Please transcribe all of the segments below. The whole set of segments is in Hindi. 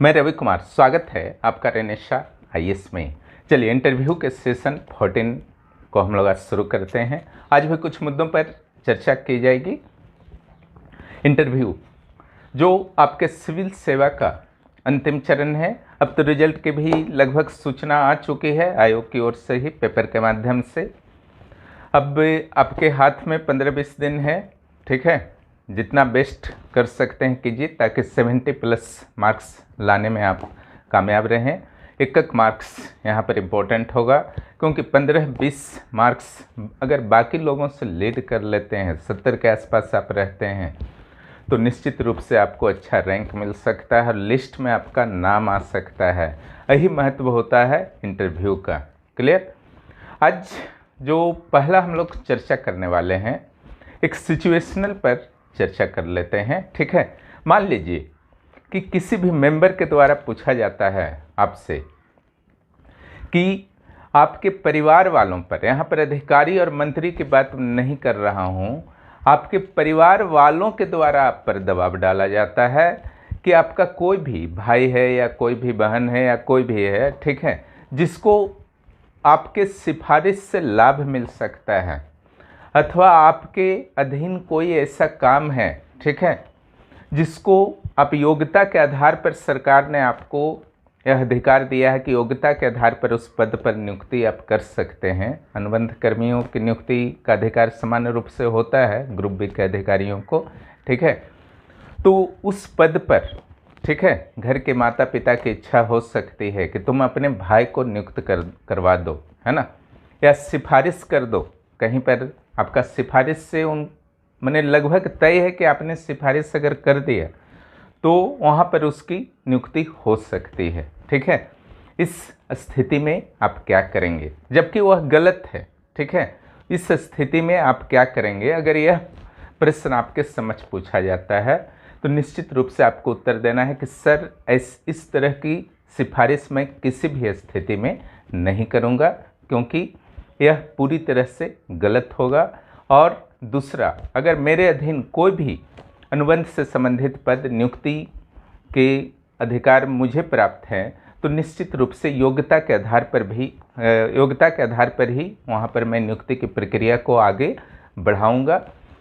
मैं रवि कुमार, स्वागत है आपका रेनेशा आईएएस में। चलिए इंटरव्यू के सेशन 14 को हम लोग आज शुरू करते हैं। आज भी कुछ मुद्दों पर चर्चा की जाएगी। इंटरव्यू जो आपके सिविल सेवा का अंतिम चरण है, अब तो रिजल्ट की भी लगभग सूचना आ चुकी है आयोग की ओर से ही पेपर के माध्यम से। अब आपके हाथ में 15-20 दिन है, ठीक है। जितना बेस्ट कर सकते हैं कीजिए ताकि 70+ मार्क्स लाने में आप कामयाब रहें। एक मार्क्स यहाँ पर इम्पोर्टेंट होगा, क्योंकि 15-20 मार्क्स अगर बाकी लोगों से लीड कर लेते हैं, 70 के आसपास आप रहते हैं, तो निश्चित रूप से आपको अच्छा रैंक मिल सकता है और लिस्ट में आपका नाम आ सकता है। यही महत्व होता है इंटरव्यू का। क्लियर। आज जो पहला हम लोग चर्चा करने वाले हैं, एक सिचुएशनल पर चर्चा कर लेते हैं, ठीक है। मान लीजिए कि किसी भी मेंबर के द्वारा पूछा जाता है आपसे कि आपके परिवार वालों पर, यहाँ पर अधिकारी और मंत्री की बात नहीं कर रहा हूँ, आपके परिवार वालों के द्वारा आप पर दबाव डाला जाता है कि आपका कोई भी भाई है या कोई भी बहन है या कोई भी है, ठीक है, जिसको आपके सिफारिश से लाभ मिल सकता है, अथवा आपके अधीन कोई ऐसा काम है, ठीक है, जिसको आप योग्यता के आधार पर सरकार ने आपको यह अधिकार दिया है कि योग्यता के आधार पर उस पद पर नियुक्ति आप कर सकते हैं। अनुबंध कर्मियों की नियुक्ति का अधिकार सामान्य रूप से होता है ग्रुप बी के अधिकारियों को, ठीक है। तो उस पद पर, ठीक है, घर के माता पिता की इच्छा हो सकती है कि तुम अपने भाई को नियुक्त करवा दो, है ना, या सिफारिश कर दो। कहीं पर आपका सिफारिश से मैंने लगभग तय है कि आपने सिफारिश अगर कर दिया तो वहाँ पर उसकी नियुक्ति हो सकती है, ठीक है। इस स्थिति में आप क्या करेंगे, जबकि वह गलत है, ठीक है। इस स्थिति में आप क्या करेंगे? अगर यह प्रश्न आपके समक्ष पूछा जाता है तो निश्चित रूप से आपको उत्तर देना है कि सर इस तरह की सिफारिश मैं किसी भी स्थिति में नहीं करूँगा, क्योंकि यह पूरी तरह से गलत होगा। और दूसरा, अगर मेरे अधीन कोई भी अनुबंध से संबंधित पद नियुक्ति के अधिकार मुझे प्राप्त हैं तो निश्चित रूप से योग्यता के आधार पर ही वहाँ पर मैं नियुक्ति की प्रक्रिया को आगे बढ़ाऊँगा।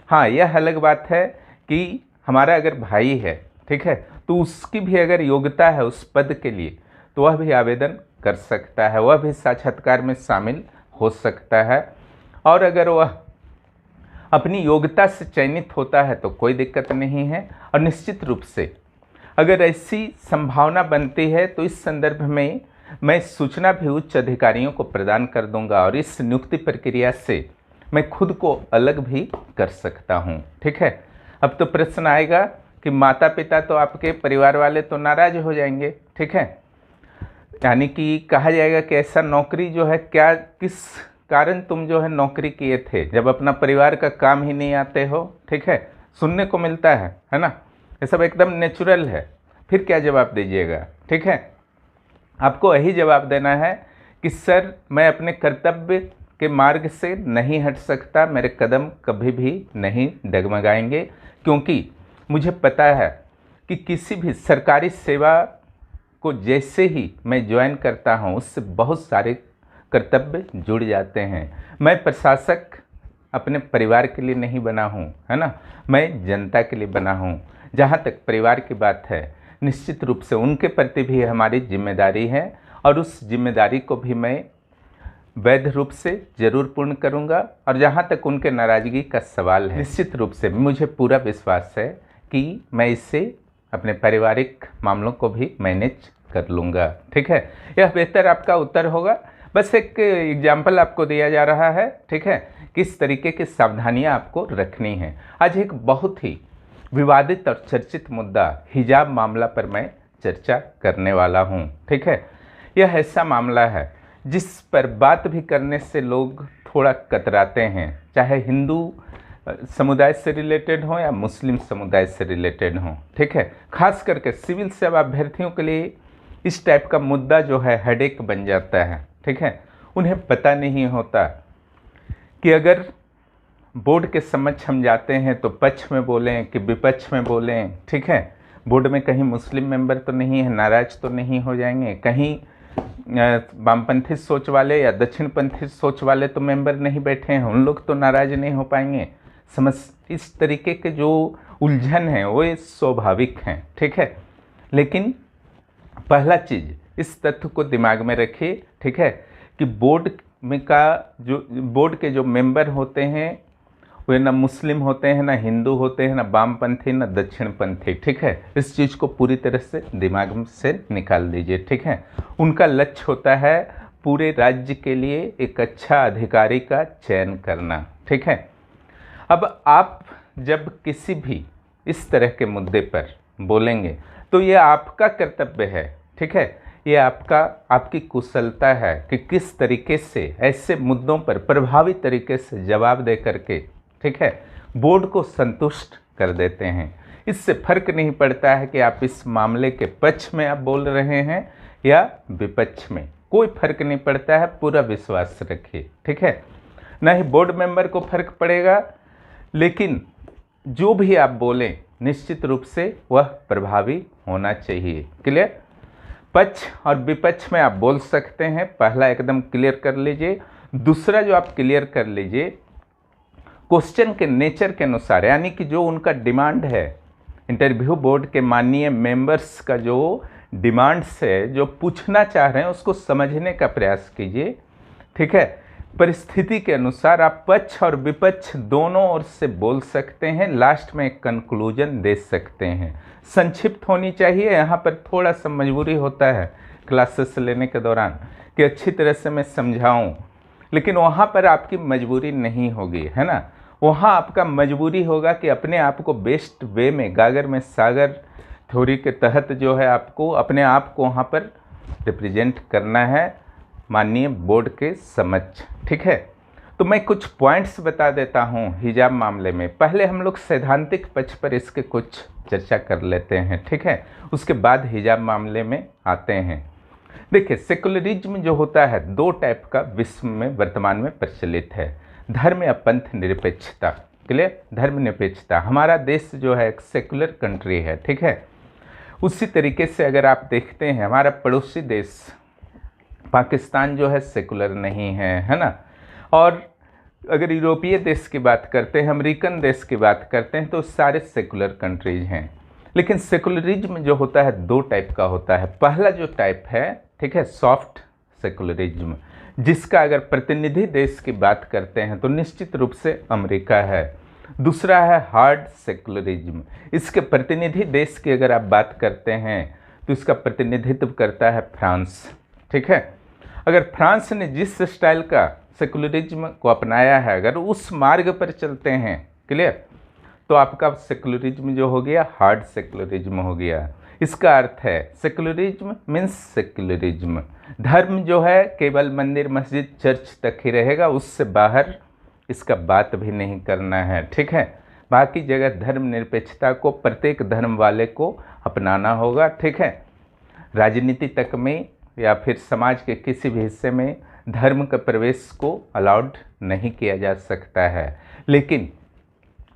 हाँ, यह अलग बात है कि हमारा अगर भाई है, ठीक है, तो उसकी भी अगर योग्यता है उस पद के लिए तो वह भी आवेदन कर सकता है, वह भी साक्षात्कार में शामिल हो सकता है। और अगर वह अपनी योग्यता से चयनित होता है तो कोई दिक्कत नहीं है। और निश्चित रूप से अगर ऐसी संभावना बनती है तो इस संदर्भ में मैं सूचना भी उच्च अधिकारियों को प्रदान कर दूंगा और इस नियुक्ति प्रक्रिया से मैं खुद को अलग भी कर सकता हूं, ठीक है। अब तो प्रश्न आएगा कि माता पिता तो आपके परिवार वाले तो नाराज हो जाएंगे, ठीक है, यानी कि कहा जाएगा कि ऐसा नौकरी जो है, क्या किस कारण तुम जो है नौकरी किए थे जब अपना परिवार का काम ही नहीं आते हो, ठीक है, सुनने को मिलता है ना। ये सब एकदम नेचुरल है। फिर क्या जवाब दीजिएगा, ठीक है। आपको यही जवाब देना है कि सर मैं अपने कर्तव्य के मार्ग से नहीं हट सकता, मेरे कदम कभी भी नहीं डगमगाएंगे, क्योंकि मुझे पता है कि किसी भी सरकारी सेवा को जैसे ही मैं ज्वाइन करता हूँ उससे बहुत सारे कर्तव्य जुड़ जाते हैं। मैं प्रशासक अपने परिवार के लिए नहीं बना हूँ, है ना, मैं जनता के लिए बना हूँ। जहाँ तक परिवार की बात है, निश्चित रूप से उनके प्रति भी हमारी जिम्मेदारी है और उस जिम्मेदारी को भी मैं वैध रूप से जरूर पूर्ण करूँगा। और जहाँ तक उनके नाराज़गी का सवाल है, निश्चित रूप से मुझे पूरा विश्वास है कि मैं इससे अपने पारिवारिक मामलों को भी मैनेज कर लूँगा, ठीक है। यह बेहतर आपका उत्तर होगा। बस एक एग्जाम्पल आपको दिया जा रहा है, ठीक है, किस तरीके की सावधानियां आपको रखनी है। आज एक बहुत ही विवादित और चर्चित मुद्दा हिजाब मामला पर मैं चर्चा करने वाला हूं, ठीक है। यह ऐसा मामला है जिस पर बात भी करने से लोग थोड़ा कतराते हैं, चाहे हिंदू समुदाय से रिलेटेड हो या मुस्लिम समुदाय से रिलेटेड हो, ठीक है। खास करके सिविल सेवा अभ्यर्थियों के लिए इस टाइप का मुद्दा जो है हेडेक बन जाता है, ठीक है। उन्हें पता नहीं होता कि अगर बोर्ड के समक्ष हम जाते हैं तो पक्ष में बोलें कि विपक्ष में बोलें, ठीक है। बोर्ड में कहीं मुस्लिम मेंबर तो नहीं है, नाराज तो नहीं हो जाएंगे, कहीं वामपंथी सोच वाले या दक्षिणपंथी सोच वाले तो मेंबर नहीं बैठे हैं, उन लोग तो नाराज नहीं हो पाएंगे। समझ, इस तरीके के जो उलझन है वो स्वाभाविक हैं, ठीक है। लेकिन पहला चीज़ इस तथ्य को दिमाग में रखिए, ठीक है, कि बोर्ड के जो मेंबर होते हैं वे ना मुस्लिम होते हैं, ना हिंदू होते हैं, ना वामपंथी, ना दक्षिणपंथी, ठीक है। इस चीज़ को पूरी तरह से दिमाग से निकाल दीजिए, ठीक है। उनका लक्ष्य होता है पूरे राज्य के लिए एक अच्छा अधिकारी का चयन करना, ठीक है। अब आप जब किसी भी इस तरह के मुद्दे पर बोलेंगे तो ये आपका कर्तव्य है, ठीक है, ये आपकी कुशलता है कि किस तरीके से ऐसे मुद्दों पर प्रभावी तरीके से जवाब दे करके, ठीक है, बोर्ड को संतुष्ट कर देते हैं। इससे फर्क नहीं पड़ता है कि आप इस मामले के पक्ष में आप बोल रहे हैं या विपक्ष में, कोई फर्क नहीं पड़ता है, पूरा विश्वास रखिए, ठीक है। ना ही बोर्ड मेंबर को फर्क पड़ेगा, लेकिन जो भी आप बोलें निश्चित रूप से वह प्रभावी होना चाहिए। क्लियर? पक्ष और विपक्ष में आप बोल सकते हैं, पहला एकदम क्लियर कर लीजिए। दूसरा जो आप क्लियर कर लीजिए, क्वेश्चन के नेचर के अनुसार, यानी कि जो उनका डिमांड है, इंटरव्यू बोर्ड के माननीय मेंबर्स का जो डिमांड्स है, जो पूछना चाह रहे हैं, उसको समझने का प्रयास कीजिए, ठीक है। परिस्थिति के अनुसार आप पक्ष और विपक्ष दोनों ओर से बोल सकते हैं, लास्ट में एक कंक्लूजन दे सकते हैं। संक्षिप्त होनी चाहिए, यहाँ पर थोड़ा सा मजबूरी होता है क्लासेस लेने के दौरान कि अच्छी तरह से मैं समझाऊं, लेकिन वहाँ पर आपकी मजबूरी नहीं होगी, है ना। वहाँ आपका मजबूरी होगा कि अपने आप को बेस्ट वे में, गागर में सागर थ्योरी के तहत जो है आपको अपने आप को वहाँ पर रिप्रेजेंट करना है माननीय बोर्ड के समक्ष, ठीक है। तो मैं कुछ पॉइंट्स बता देता हूँ हिजाब मामले में। पहले हम लोग सैद्धांतिक पक्ष पर इसके कुछ चर्चा कर लेते हैं, ठीक है, उसके बाद हिजाब मामले में आते हैं। देखिए, सेकुलरिज्म जो होता है दो टाइप का विश्व में वर्तमान में प्रचलित है, धर्म या पंथ निरपेक्षता। क्लियर? धर्म निरपेक्षता, हमारा देश जो है एक सेकुलर कंट्री है, ठीक है। उसी तरीके से अगर आप देखते हैं हमारा पड़ोसी देश पाकिस्तान जो है सेकुलर नहीं है ना। और अगर यूरोपीय देश की बात करते हैं, अमेरिकन देश की बात करते हैं, तो सारे सेकुलर कंट्रीज हैं। लेकिन सेकुलरिज्म जो होता है दो टाइप का होता है। पहला जो टाइप है, ठीक है, सॉफ्ट सेकुलरिज्म, जिसका अगर प्रतिनिधि देश की बात करते हैं तो निश्चित रूप से अमेरिका है। दूसरा है हार्ड सेकुलरिज्म, इसके प्रतिनिधि देश की अगर आप बात करते हैं तो इसका प्रतिनिधित्व करता है फ्रांस, ठीक है। अगर फ्रांस ने जिस स्टाइल का सेकुलरिज्म को अपनाया है, अगर उस मार्ग पर चलते हैं, क्लियर, तो आपका सेकुलरिज्म जो हो गया हार्ड सेकुलरिज्म हो गया। इसका अर्थ है सेकुलरिज्म मीन्स सेकुलरिज्म, धर्म जो है केवल मंदिर मस्जिद चर्च तक ही रहेगा, उससे बाहर इसका बात भी नहीं करना है, ठीक है। बाकी जगह धर्म निरपेक्षता को प्रत्येक धर्म वाले को अपनाना होगा, ठीक है। राजनीति तक में या फिर समाज के किसी भी हिस्से में धर्म का प्रवेश को अलाउड नहीं किया जा सकता है। लेकिन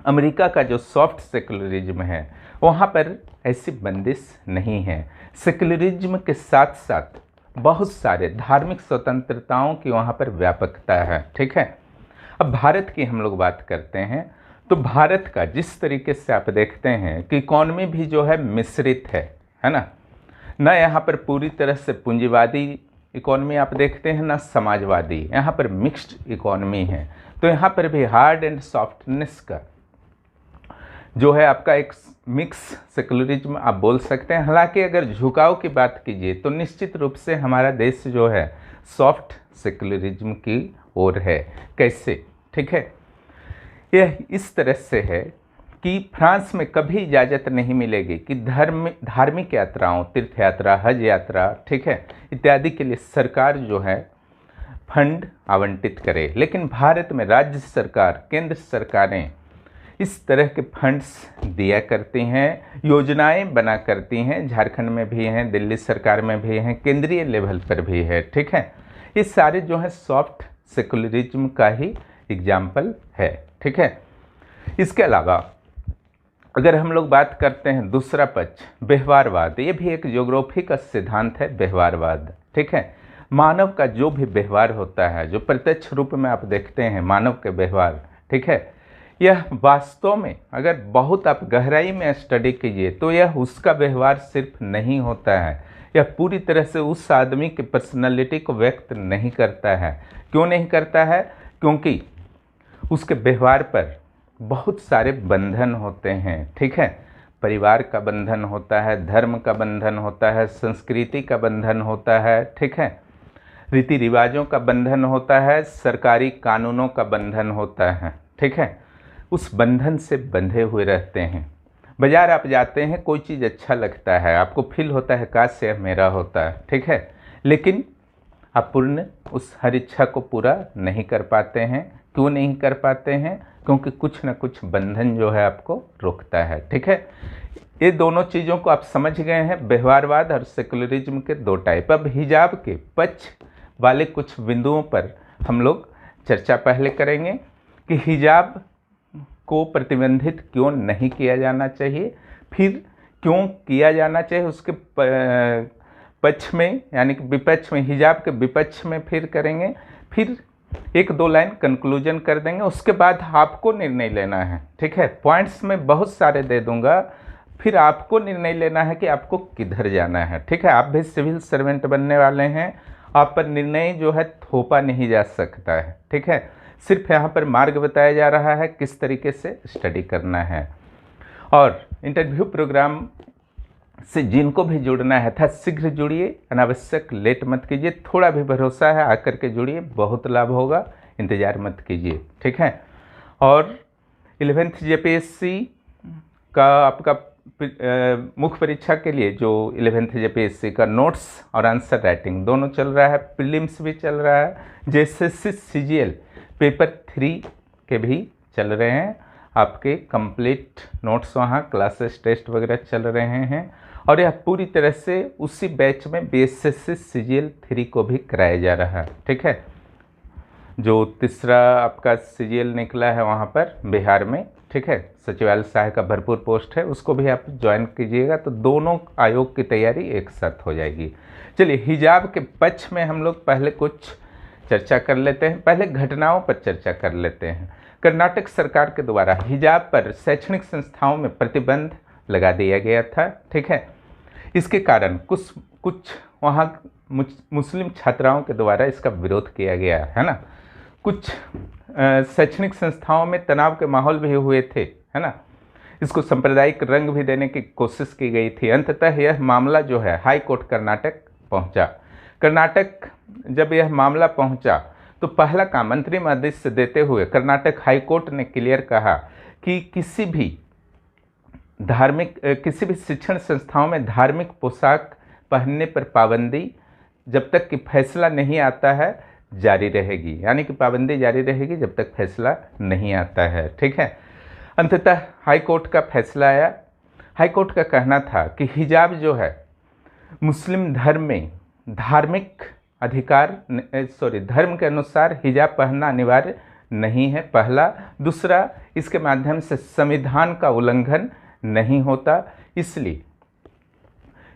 अमेरिका का जो सॉफ्ट सेकुलरिज्म है वहाँ पर ऐसी बंदिश नहीं है। सेकुलरिज्म के साथ साथ बहुत सारे धार्मिक स्वतंत्रताओं की वहाँ पर व्यापकता है, ठीक है। अब भारत की हम लोग बात करते हैं तो भारत का जिस तरीके से आप देखते हैं कि इकॉनमी भी जो है मिश्रित है ना। ना यहाँ पर पूरी तरह से पूंजीवादी इकॉनमी आप देखते हैं, ना समाजवादी, यहाँ पर मिक्स्ड इकॉनमी है। तो यहाँ पर भी हार्ड एंड सॉफ्टनेस का जो है आपका एक मिक्स सेकुलरिज्म आप बोल सकते हैं। हालांकि अगर झुकाव की बात कीजिए तो निश्चित रूप से हमारा देश जो है सॉफ्ट सेकुलरिज्म की ओर है। कैसे? ठीक है, यह इस तरह से है कि फ्रांस में कभी इजाज़त नहीं मिलेगी कि धार्मिक यात्राओं, तीर्थ यात्रा, हज यात्रा, ठीक है, इत्यादि के लिए सरकार जो है फंड आवंटित करे। लेकिन भारत में राज्य सरकार, केंद्र सरकारें इस तरह के फंड्स दिया करती हैं, योजनाएं बना करती हैं। झारखंड में भी हैं, दिल्ली सरकार में भी हैं, केंद्रीय लेवल पर भी है, ठीक है। ये सारे जो है सॉफ्ट सेकुलरिज्म का ही एग्जाम्पल है, ठीक है। इसके अलावा अगर हम लोग बात करते हैं दूसरा पक्ष व्यवहारवाद, ये भी एक ज्योग्राफी का सिद्धांत है व्यवहारवाद। ठीक है, मानव का जो भी व्यवहार होता है, जो प्रत्यक्ष रूप में आप देखते हैं मानव के व्यवहार, ठीक है, यह वास्तव में अगर बहुत आप गहराई में स्टडी कीजिए तो यह उसका व्यवहार सिर्फ नहीं होता है, यह पूरी तरह से उस आदमी की पर्सनालिटी को व्यक्त नहीं करता है। क्यों नहीं करता है? क्योंकि उसके व्यवहार पर बहुत सारे बंधन होते हैं। ठीक है, परिवार का बंधन होता है, धर्म का बंधन होता है, संस्कृति का बंधन होता है, ठीक है, रीति रिवाजों का बंधन होता है, सरकारी कानूनों का बंधन होता है। ठीक है, उस बंधन से बंधे हुए रहते हैं। बाजार आप जाते हैं, कोई चीज़ अच्छा लगता है, आपको फील होता है काश यह मेरा होता है, ठीक है, लेकिन आप पूर्ण उस हर इच्छा को पूरा नहीं कर पाते हैं। क्यों नहीं कर पाते हैं? क्योंकि कुछ न कुछ बंधन जो है आपको रोकता है। ठीक है, ये दोनों चीज़ों को आप समझ गए हैं, व्यवहारवाद और सेकुलरिज्म के दो टाइप। अब हिजाब के पक्ष वाले कुछ बिंदुओं पर हम लोग चर्चा पहले करेंगे कि हिजाब को प्रतिबंधित क्यों नहीं किया जाना चाहिए, फिर क्यों किया जाना चाहिए उसके पक्ष में, यानी कि विपक्ष में, हिजाब के विपक्ष में फिर करेंगे, फिर एक दो लाइन कंक्लूजन कर देंगे। उसके बाद आपको निर्णय लेना है। ठीक है, पॉइंट्स में बहुत सारे दे दूंगा, फिर आपको निर्णय लेना है कि आपको किधर जाना है। ठीक है, आप भी सिविल सर्वेंट बनने वाले हैं, आप पर निर्णय जो है थोपा नहीं जा सकता है। ठीक है, सिर्फ यहाँ पर मार्ग बताया जा रहा है किस तरीके से स्टडी करना है। और इंटरव्यू प्रोग्राम से जिनको भी जुड़ना है था शीघ्र जुड़िए, अनावश्यक लेट मत कीजिए, थोड़ा भी भरोसा है आकर के जुड़िए, बहुत लाभ होगा, इंतज़ार मत कीजिए। ठीक है, और 11th जेपीएससी का आपका मुख्य परीक्षा के लिए जो 11th जेपीएससी का नोट्स और आंसर राइटिंग दोनों चल रहा है, प्रीलिम्स भी चल रहा है, जेएसएससी सीजीएल पेपर 3 के भी चल रहे हैं, आपके कंप्लीट नोट्स वहाँ क्लासेस टेस्ट वगैरह चल रहे हैं। और यह पूरी तरह से उसी बैच में बीएसएससी सीजीएल 3 को भी कराया जा रहा है। ठीक है, जो तीसरा आपका सीजीएल निकला है वहाँ पर बिहार में, ठीक है, सचिवालय सहायक का भरपूर पोस्ट है, उसको भी आप ज्वाइन कीजिएगा तो दोनों आयोग की तैयारी एक साथ हो जाएगी। चलिए, हिजाब के पक्ष में हम लोग पहले कुछ चर्चा कर लेते हैं, पहले घटनाओं पर चर्चा कर लेते हैं। कर्नाटक सरकार के द्वारा हिजाब पर शैक्षणिक संस्थाओं में प्रतिबंध लगा दिया गया था। ठीक है, इसके कारण कुछ वहाँ मुस्लिम छात्राओं के द्वारा इसका विरोध किया गया है ना। कुछ शैक्षणिक संस्थाओं में तनाव के माहौल भी हुए थे, है ना, इसको सांप्रदायिक रंग भी देने की कोशिश की गई थी। अंततः यह मामला जो है हाई कोर्ट कर्नाटक पहुंचा। कर्नाटक जब यह मामला पहुंचा तो पहला काम अंतरिम आदेश देते हुए कर्नाटक हाई कोर्ट ने क्लियर कहा कि किसी भी शिक्षण संस्थाओं में धार्मिक पोशाक पहनने पर पाबंदी जब तक कि फैसला नहीं आता है जारी रहेगी, यानी कि पाबंदी जारी रहेगी जब तक फैसला नहीं आता है। ठीक है, अंततः हाई कोर्ट का फैसला आया। हाई कोर्ट का कहना था कि हिजाब जो है मुस्लिम धर्म में धार्मिक धर्म के अनुसार हिजाब पहनना अनिवार्य नहीं है, पहला। दूसरा, इसके माध्यम से संविधान का उल्लंघन नहीं होता, इसलिए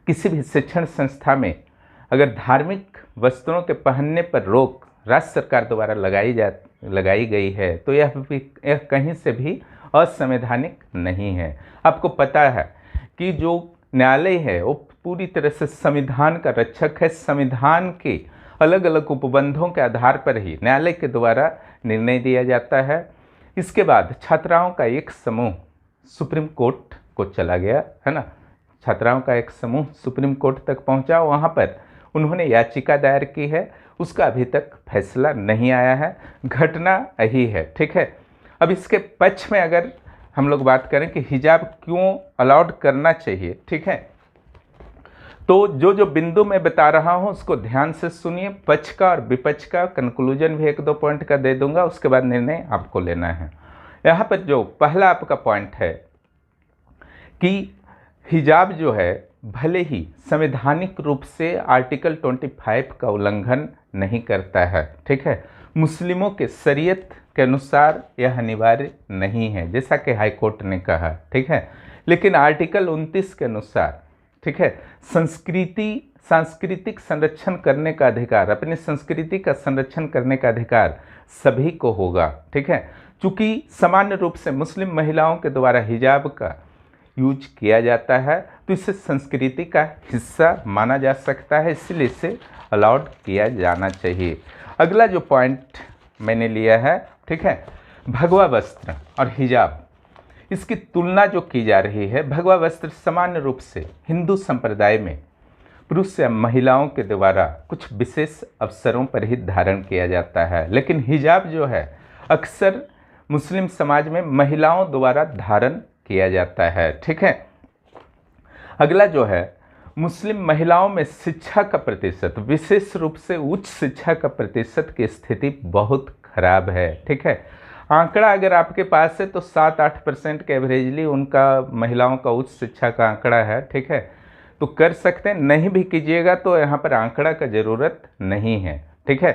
किसी भी शिक्षण संस्था में अगर धार्मिक वस्त्रों के पहनने पर रोक राज्य सरकार द्वारा लगाई गई है तो यह कहीं से भी असंवैधानिक नहीं है। आपको पता है कि जो न्यायालय है वो पूरी तरह से संविधान का रक्षक है, संविधान के अलग अलग उपबंधों के आधार पर ही न्यायालय के द्वारा निर्णय दिया जाता है। इसके बाद छात्राओं का एक समूह सुप्रीम कोर्ट को चला गया, है ना, छात्राओं का एक समूह सुप्रीम कोर्ट तक पहुंचा, वहां पर उन्होंने याचिका दायर की है, उसका अभी तक फैसला नहीं आया है, घटना यही है। ठीक है, अब इसके पक्ष में अगर हम लोग बात करें कि हिजाब क्यों अलाउड करना चाहिए, ठीक है, तो जो बिंदु मैं बता रहा हूं उसको ध्यान से सुनिए, पक्ष का और विपक्ष का कंक्लूजन भी एक दो पॉइंट का दे दूंगा, उसके बाद निर्णय आपको लेना है। यहाँ पर जो पहला आपका पॉइंट है कि हिजाब जो है भले ही संवैधानिक रूप से आर्टिकल 25 का उल्लंघन नहीं करता है, ठीक है, मुस्लिमों के शरीयत के अनुसार यह अनिवार्य नहीं है, जैसा कि हाई कोर्ट ने कहा। ठीक है, लेकिन आर्टिकल 29 के अनुसार, ठीक है, सांस्कृतिक संरक्षण करने का अधिकार, अपनी संस्कृति का संरक्षण करने का अधिकार सभी को होगा, ठीक है। चूंकि सामान्य रूप से मुस्लिम महिलाओं के द्वारा हिजाब का यूज किया जाता है तो इसे संस्कृति का हिस्सा माना जा सकता है, इसलिए इसे अलाउड किया जाना चाहिए। अगला जो पॉइंट मैंने लिया है, ठीक है, भगवा वस्त्र और हिजाब, इसकी तुलना जो की जा रही है, भगवा वस्त्र सामान्य रूप से हिंदू संप्रदाय में पुरुष या महिलाओं के द्वारा कुछ विशेष अवसरों पर ही धारण किया जाता है, लेकिन हिजाब जो है अक्सर मुस्लिम समाज में महिलाओं द्वारा धारण किया जाता है, ठीक है। अगला जो है, मुस्लिम महिलाओं में शिक्षा का प्रतिशत, विशेष रूप से उच्च शिक्षा का प्रतिशत की स्थिति बहुत खराब है, ठीक है। आंकड़ा अगर आपके पास है तो 7-8% के एवरेजली उनका महिलाओं का उच्च शिक्षा का आंकड़ा है, ठीक है, तो कर सकते हैं, नहीं भी कीजिएगा तो यहाँ पर आंकड़ा का ज़रूरत नहीं है, ठीक है।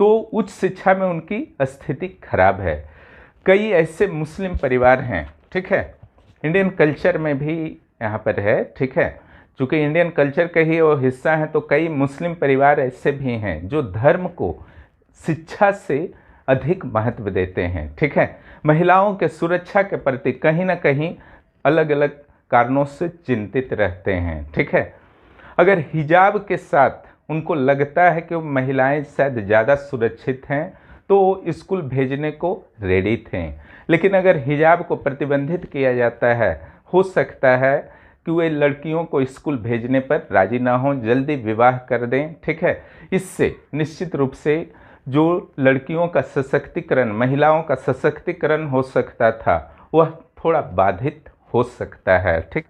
तो उच्च शिक्षा में उनकी स्थिति खराब है। कई ऐसे मुस्लिम परिवार हैं, ठीक है, इंडियन कल्चर में भी यहाँ पर है, ठीक है, चूँकि इंडियन कल्चर का ही वो हिस्सा है, तो कई मुस्लिम परिवार ऐसे भी हैं जो धर्म को शिक्षा से अधिक महत्व देते हैं, ठीक है। महिलाओं के सुरक्षा के प्रति कहीं ना कहीं अलग अलग कारणों से चिंतित रहते हैं, ठीक है। अगर हिजाब के साथ उनको लगता है कि वो महिलाएं शायद ज़्यादा सुरक्षित हैं तो स्कूल भेजने को रेडी थे, लेकिन अगर हिजाब को प्रतिबंधित किया जाता है, हो सकता है कि वे लड़कियों को स्कूल भेजने पर राजी ना हों, जल्दी विवाह कर दें, ठीक है। इससे निश्चित रूप से जो लड़कियों का सशक्तिकरण, महिलाओं का सशक्तिकरण हो सकता था, वह थोड़ा बाधित हो सकता है, ठीक।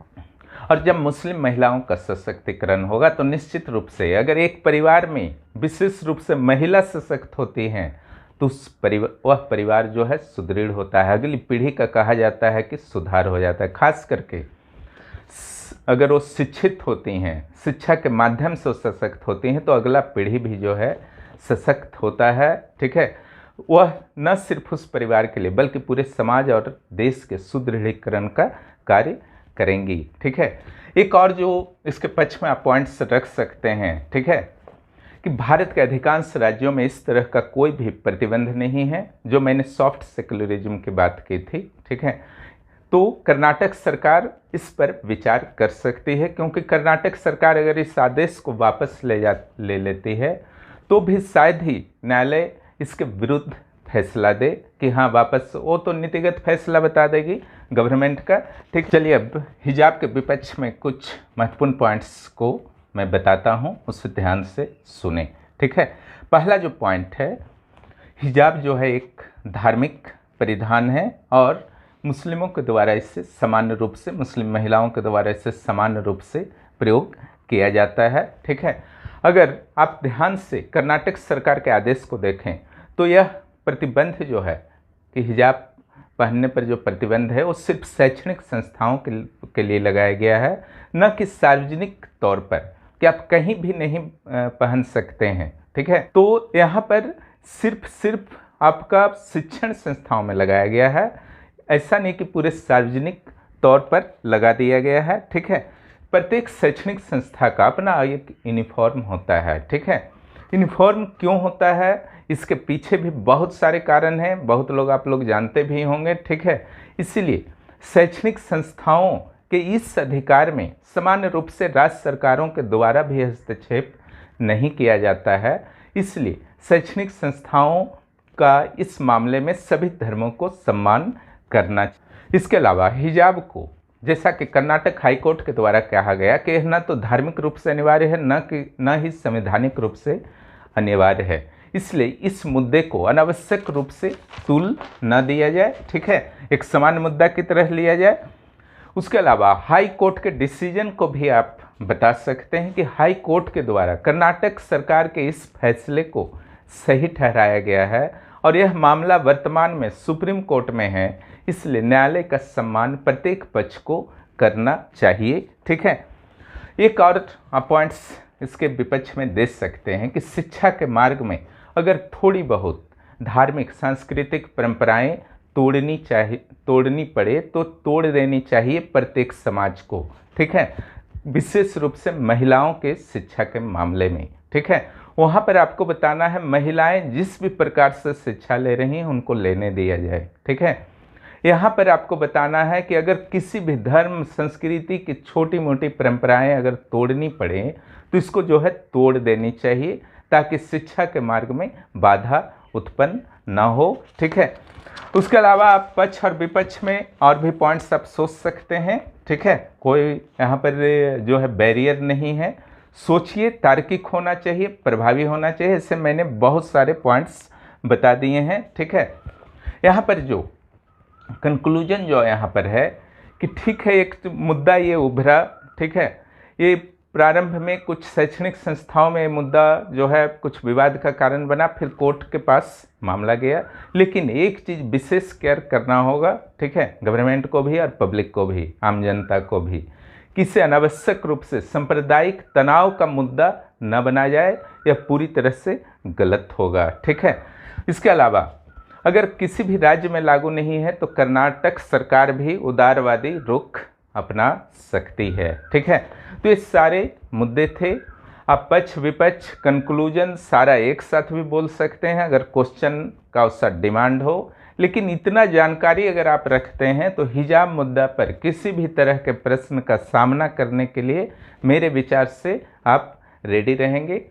और जब मुस्लिम महिलाओं का सशक्तिकरण होगा तो निश्चित रूप से अगर एक परिवार में विशेष रूप से महिला सशक्त होती हैं तो वह परिवार जो है सुदृढ़ होता है, अगली पीढ़ी का कहा जाता है कि सुधार हो जाता है। खास करके अगर वो शिक्षित होती हैं, शिक्षा के माध्यम से सशक्त होती हैं, तो अगला पीढ़ी भी जो है सशक्त होता है, ठीक है। वह न सिर्फ उस परिवार के लिए बल्कि पूरे समाज और देश के सुदृढ़ीकरण का कार्य करेंगी, ठीक है। एक और जो इसके पक्ष में आप पॉइंट्स रख सकते हैं, ठीक है, कि भारत के अधिकांश राज्यों में इस तरह का कोई भी प्रतिबंध नहीं है, जो मैंने सॉफ्ट सेकुलरिज्म की बात की थी, ठीक है। तो कर्नाटक सरकार इस पर विचार कर सकती है, क्योंकि कर्नाटक सरकार अगर इस आदेश को वापस ले लेती है तो भी शायद ही न्यायालय इसके विरुद्ध फैसला दे कि हाँ वापस, वो तो नीतिगत फैसला बता देगी गवर्नमेंट का, ठीक। चलिए अब हिजाब के विपक्ष में कुछ महत्वपूर्ण पॉइंट्स को मैं बताता हूँ, उसे ध्यान से सुने, ठीक है। पहला जो पॉइंट है, हिजाब जो है एक धार्मिक परिधान है और मुस्लिमों के द्वारा इसे सामान्य रूप से, मुस्लिम महिलाओं के द्वारा इसे सामान्य रूप से प्रयोग किया जाता है, ठीक है। अगर आप ध्यान से कर्नाटक सरकार के आदेश को देखें तो यह प्रतिबंध जो है कि हिजाब पहनने पर जो प्रतिबंध है वो सिर्फ शैक्षणिक संस्थाओं के लिए लगाया गया है, न कि सार्वजनिक तौर पर कि आप कहीं भी नहीं पहन सकते हैं, ठीक है। तो यहाँ पर सिर्फ आपका शिक्षण संस्थाओं में लगाया गया है, ऐसा नहीं कि पूरे सार्वजनिक तौर पर लगा दिया गया है, ठीक है। प्रत्येक शैक्षणिक संस्था का अपना एक यूनिफॉर्म होता है, ठीक है। यूनिफॉर्म क्यों होता है, इसके पीछे भी बहुत सारे कारण हैं, बहुत लोग आप लोग जानते भी होंगे, ठीक है। इसीलिए शैक्षणिक संस्थाओं के इस अधिकार में सामान्य रूप से राज्य सरकारों के द्वारा भी हस्तक्षेप नहीं किया जाता है, इसलिए शैक्षणिक संस्थाओं का इस मामले में सभी धर्मों को सम्मान करना चाहिए। इसके अलावा हिजाब को, जैसा कि कर्नाटक हाईकोर्ट के द्वारा कहा गया कि न तो धार्मिक रूप से अनिवार्य है, न ही संवैधानिक रूप से अनिवार्य है, इसलिए इस मुद्दे को अनावश्यक रूप से तुल न दिया जाए, ठीक है, एक समान मुद्दा की तरह लिया जाए। उसके अलावा हाई कोर्ट के डिसीजन को भी आप बता सकते हैं कि हाई कोर्ट के द्वारा कर्नाटक सरकार के इस फैसले को सही ठहराया गया है और यह मामला वर्तमान में सुप्रीम कोर्ट में है, इसलिए न्यायालय का सम्मान प्रत्येक पक्ष को करना चाहिए, ठीक है। एक और पॉइंट्स इसके विपक्ष में दे सकते हैं कि शिक्षा के मार्ग में अगर थोड़ी बहुत धार्मिक सांस्कृतिक परंपराएं तोड़नी पड़े तो तोड़ देनी चाहिए प्रत्येक समाज को, ठीक है, विशेष रूप से महिलाओं के शिक्षा के मामले में, ठीक है। वहाँ पर आपको बताना है महिलाएं जिस भी प्रकार से शिक्षा ले रही हैं उनको लेने दिया जाए, ठीक है। यहाँ पर आपको बताना है कि अगर किसी भी धर्म संस्कृति की छोटी मोटी परंपराएं अगर तोड़नी पड़े तो इसको जो है तोड़ देनी चाहिए, ताकि शिक्षा के मार्ग में बाधा उत्पन्न ना हो, ठीक है। उसके अलावा आप पक्ष और विपक्ष में और भी पॉइंट्स आप सोच सकते हैं, ठीक है, कोई यहाँ पर जो है बैरियर नहीं है। सोचिए, तार्किक होना चाहिए, प्रभावी होना चाहिए। इससे मैंने बहुत सारे पॉइंट्स बता दिए हैं, ठीक है। यहाँ पर जो कंक्लूजन जो यहाँ पर है कि ठीक है, एक मुद्दा ये उभरा, ठीक है, ये प्रारंभ में कुछ शैक्षणिक संस्थाओं में मुद्दा जो है कुछ विवाद का कारण बना, फिर कोर्ट के पास मामला गया। लेकिन एक चीज़ विशेष केयर करना होगा, ठीक है, गवर्नमेंट को भी और पब्लिक को भी, आम जनता को भी, कि इसे अनावश्यक रूप से सांप्रदायिक तनाव का मुद्दा न बनाया जाए, यह पूरी तरह से गलत होगा, ठीक है। इसके अलावा अगर किसी भी राज्य में लागू नहीं है तो कर्नाटक सरकार भी उदारवादी रुख अपना सकती है, ठीक है। तो ये सारे मुद्दे थे। आप पक्ष विपक्ष कंक्लूजन सारा एक साथ भी बोल सकते हैं अगर क्वेश्चन का उसका डिमांड हो। लेकिन इतना जानकारी अगर आप रखते हैं तो हिजाब मुद्दा पर किसी भी तरह के प्रश्न का सामना करने के लिए मेरे विचार से आप रेडी रहेंगे।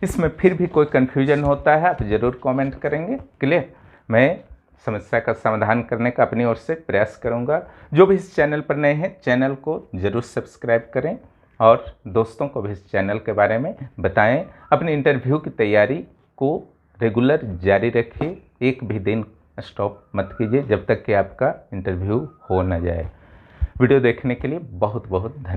इसमें फिर भी कोई कन्फ्यूजन होता है आप ज़रूर कमेंट करेंगे, क्लियर। मैं समस्या का समाधान करने का अपनी ओर से प्रयास करूंगा। जो भी इस चैनल पर नए हैं चैनल को ज़रूर सब्सक्राइब करें और दोस्तों को भी इस चैनल के बारे में बताएं। अपनी इंटरव्यू की तैयारी को रेगुलर जारी रखिए, एक भी दिन स्टॉप मत कीजिए जब तक कि आपका इंटरव्यू हो न जाए। वीडियो देखने के लिए बहुत बहुत धन्यवाद।